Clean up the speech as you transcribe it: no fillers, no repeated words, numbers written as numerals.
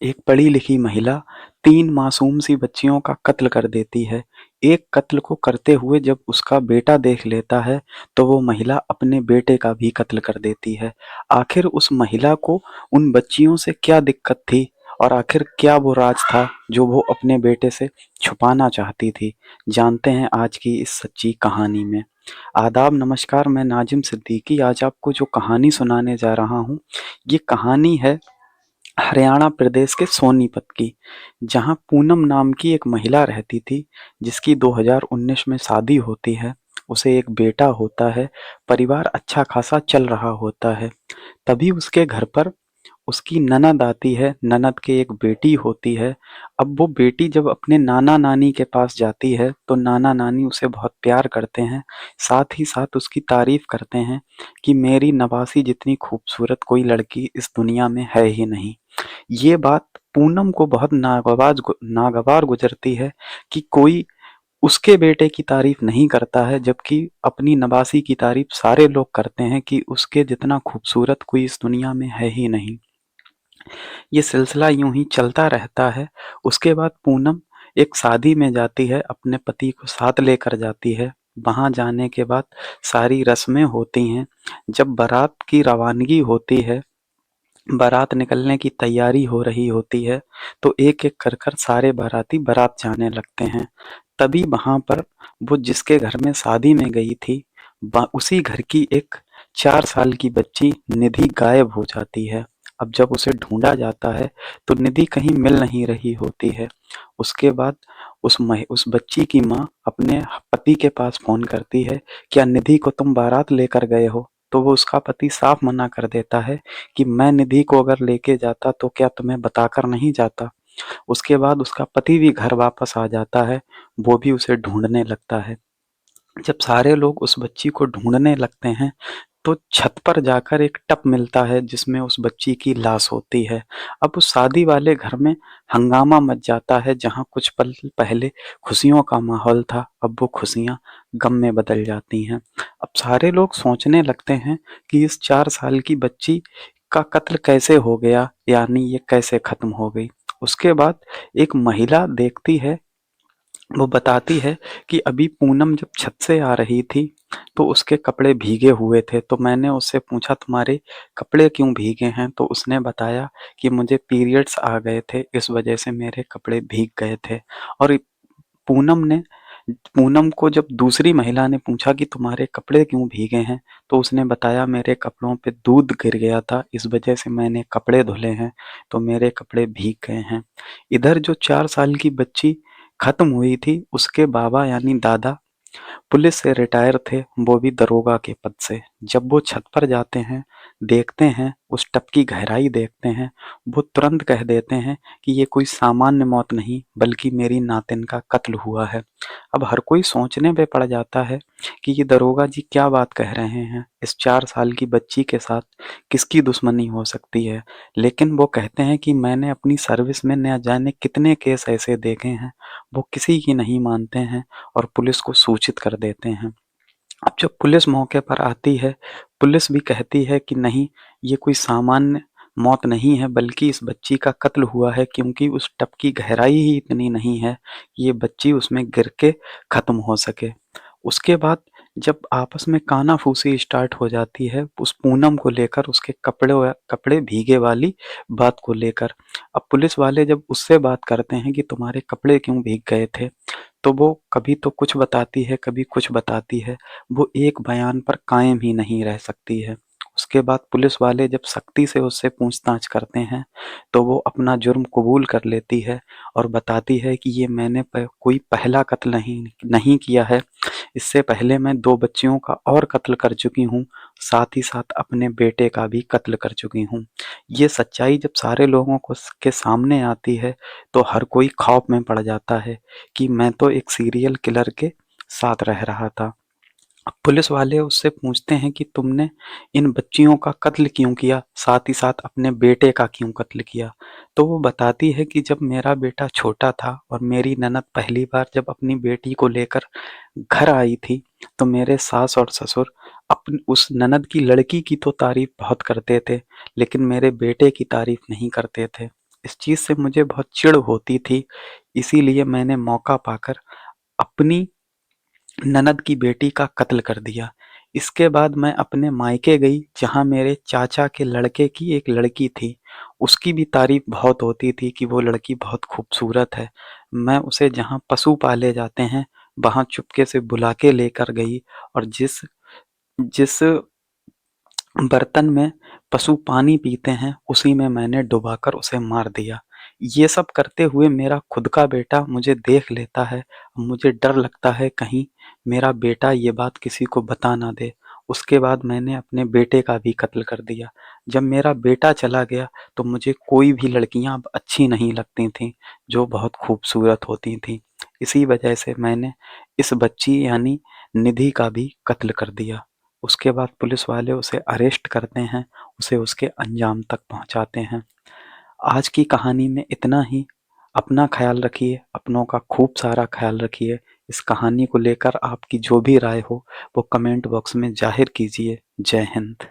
एक पढ़ी लिखी महिला 3 मासूम सी बच्चियों का कत्ल कर देती है। एक कत्ल को करते हुए जब उसका बेटा देख लेता है, तो वो महिला अपने बेटे का भी कत्ल कर देती है। आखिर उस महिला को उन बच्चियों से क्या दिक्कत थी और आखिर क्या वो राज था जो वो अपने बेटे से छुपाना चाहती थी? जानते हैं आज की इस सच्ची कहानी में। आदाब, नमस्कार, मैं नाजिम सिद्दीकी आज आपको जो कहानी सुनाने जा रहा हूँ, ये कहानी है हरियाणा प्रदेश के सोनीपत की, जहाँ पूनम नाम की एक महिला रहती थी, जिसकी 2019 में शादी होती है। उसे एक बेटा होता है, परिवार अच्छा खासा चल रहा होता है। तभी उसके घर पर उसकी ननद आती है, ननद के एक बेटी होती है। अब वो बेटी जब अपने नाना-नानी के पास जाती है, तो नाना-नानी उसे बहुत प्यार करते हैं, साथ ही साथ उसकी तारीफ़ करते हैं कि मेरी नवासी जितनी खूबसूरत कोई लड़की इस दुनिया में है ही नहीं। ये बात पूनम को बहुत नागवार गुजरती है कि कोई उसके बेटे की तारीफ नहीं करता है, जबकि अपनी नवासी की तारीफ सारे लोग करते हैं कि उसके जितना खूबसूरत कोई इस दुनिया में है ही नहीं। ये सिलसिला यूं ही चलता रहता है। उसके बाद पूनम एक शादी में जाती है, अपने पति को साथ लेकर जाती है। वहां जाने के बाद सारी रस्में होती हैं। जब बारात की रवानगी होती है, बारात निकलने की तैयारी हो रही होती है, तो एक-एक कर कर सारे बाराती बारात जाने लगते हैं। तभी वहाँ पर वो जिसके घर में शादी में गई थी, उसी घर की एक 4 साल की बच्ची निधि गायब हो जाती है। अब जब उसे ढूँढा जाता है, तो निधि कहीं मिल नहीं रही होती है। उसके बाद उस बच्ची की माँ अपने पति के पास फ़ोन करती है, "क्या निधि को तुम बारात लेकर गए हो?" तो वो उसका पति साफ मना कर देता है कि मैं निधि को अगर लेके जाता तो क्या तुम्हें बताकर नहीं जाता। उसके बाद उसका पति भी घर वापस आ जाता है, वो भी उसे ढूंढने लगता है। जब सारे लोग उस बच्ची को ढूंढने लगते हैं, तो छत पर जाकर एक टब मिलता है जिसमें उस बच्ची की लाश होती है। अब उस शादी वाले घर में हंगामा मच जाता है, जहाँ कुछ पल पहले खुशियों का माहौल था, अब वो खुशियाँ गम में बदल जाती हैं। अब सारे लोग सोचने लगते हैं कि इस 4 साल की बच्ची का कत्ल कैसे हो गया, यानी ये कैसे खत्म हो गई। उसके बाद एक महिला देखती है, वो बताती है कि अभी पूनम जब छत से आ रही थी, तो उसके कपड़े भीगे हुए थे। तो मैंने उससे पूछा, तुम्हारे कपड़े क्यों भीगे हैं? तो उसने बताया कि मुझे पीरियड्स आ गए थे, इस वजह से मेरे कपड़े भीग गए थे। और पूनम ने पूनम को जब दूसरी महिला ने पूछा कि तुम्हारे कपड़े क्यों भीगे हैं, तो उसने बताया मेरे कपड़ों पे दूध गिर गया था, इस वजह से मैंने कपड़े धुले हैं, तो मेरे कपड़े भीग गए हैं। इधर जो 4 साल की बच्ची खत्म हुई थी, उसके बाबा यानी दादा पुलिस से रिटायर थे, वो भी दरोगा के पद से। जब वो छत पर जाते हैं, देखते हैं, उस टब की गहराई देखते हैं, वो तुरंत कह देते हैं कि ये कोई सामान्य मौत नहीं, बल्कि मेरी नातिन का कत्ल हुआ है। अब हर कोई सोचने पे पड़ जाता है कि ये दरोगा जी क्या बात कह रहे हैं, इस 4 साल की बच्ची के साथ किसकी दुश्मनी हो सकती है। लेकिन वो कहते हैं कि मैंने अपनी सर्विस में न जाने कितने केस ऐसे देखे हैं, वो किसी की नहीं मानते हैं और पुलिस को सूचित कर देते हैं। अब जब पुलिस मौके पर आती है, पुलिस भी कहती है कि नहीं, ये कोई सामान्य मौत नहीं है, बल्कि इस बच्ची का कत्ल हुआ है, क्योंकि उस टब की गहराई ही इतनी नहीं है कि ये बच्ची उसमें गिर के खत्म हो सके। उसके बाद जब आपस में कानाफूसी स्टार्ट हो जाती है उस पूनम को लेकर, उसके कपड़े भीगे वाली बात को लेकर। अब पुलिस वाले जब उससे बात करते हैं कि तुम्हारे कपड़े क्यों भीग गए थे, तो वो कभी तो कुछ बताती है, कभी कुछ बताती है। वो एक बयान पर कायम ही नहीं रह सकती है। उसके बाद पुलिस वाले जब सख्ती से उससे पूछताछ करते हैं, तो वो अपना जुर्म कबूल कर लेती है और बताती है कि ये मैंने कोई पहला कत्ल नहीं नहीं किया है। इससे पहले मैं 2 बच्चियों का और कत्ल कर चुकी हूँ, साथ ही साथ अपने बेटे का भी कत्ल कर चुकी हूँ। ये सच्चाई जब सारे लोगों को के सामने आती है, तो हर कोई खौफ में पड़ जाता है कि मैं तो एक सीरियल किलर के साथ रह रहा था। अब पुलिस वाले उससे पूछते हैं कि तुमने इन बच्चियों का कत्ल क्यों किया? साथ ही साथ अपने बेटे का क्यों कत्ल किया? तो वो बताती है कि जब मेरा बेटा छोटा था और मेरी ननद पहली बार जब अपनी बेटी को लेकर घर आई थी, तो मेरे सास और ससुर उस ननद की लड़की की तो तारीफ बहुत करते थे, लेकिन मेरे बेटे की तारीफ नहीं करते थे। इस चीज़ से मुझे बहुत चिढ़ होती थी, इसीलिए मैंने मौका पाकर अपनी ननद की बेटी का कत्ल कर दिया। इसके बाद मैं अपने मायके गई, जहाँ मेरे चाचा के लड़के की एक लड़की थी। उसकी भी तारीफ़ बहुत होती थी कि वो लड़की बहुत खूबसूरत है। मैं उसे जहाँ पशु पाले जाते हैं, वहाँ चुपके से बुला के लेकर गई और जिस जिस बर्तन में पशु पानी पीते हैं, उसी में मैंने डुबाकर उसे मार दिया। ये सब करते हुए मेरा खुद का बेटा मुझे देख लेता है। मुझे डर लगता है कहीं मेरा बेटा ये बात किसी को बता ना दे। उसके बाद मैंने अपने बेटे का भी कत्ल कर दिया। जब मेरा बेटा चला गया तो मुझे कोई भी लड़कियाँ अब अच्छी नहीं लगती थीं, जो बहुत खूबसूरत होती थीं। इसी वजह से मैंने इस बच्ची यानी निधि का भी कत्ल कर दिया। उसके बाद पुलिस वाले उसे अरेस्ट करते हैं, उसे उसके अंजाम तक पहुँचाते हैं। आज की कहानी में इतना ही। अपना ख़्याल रखिए, अपनों का खूब सारा ख़्याल रखिए। इस कहानी को लेकर आपकी जो भी राय हो, वो कमेंट बॉक्स में ज़ाहिर कीजिए। जय हिंद।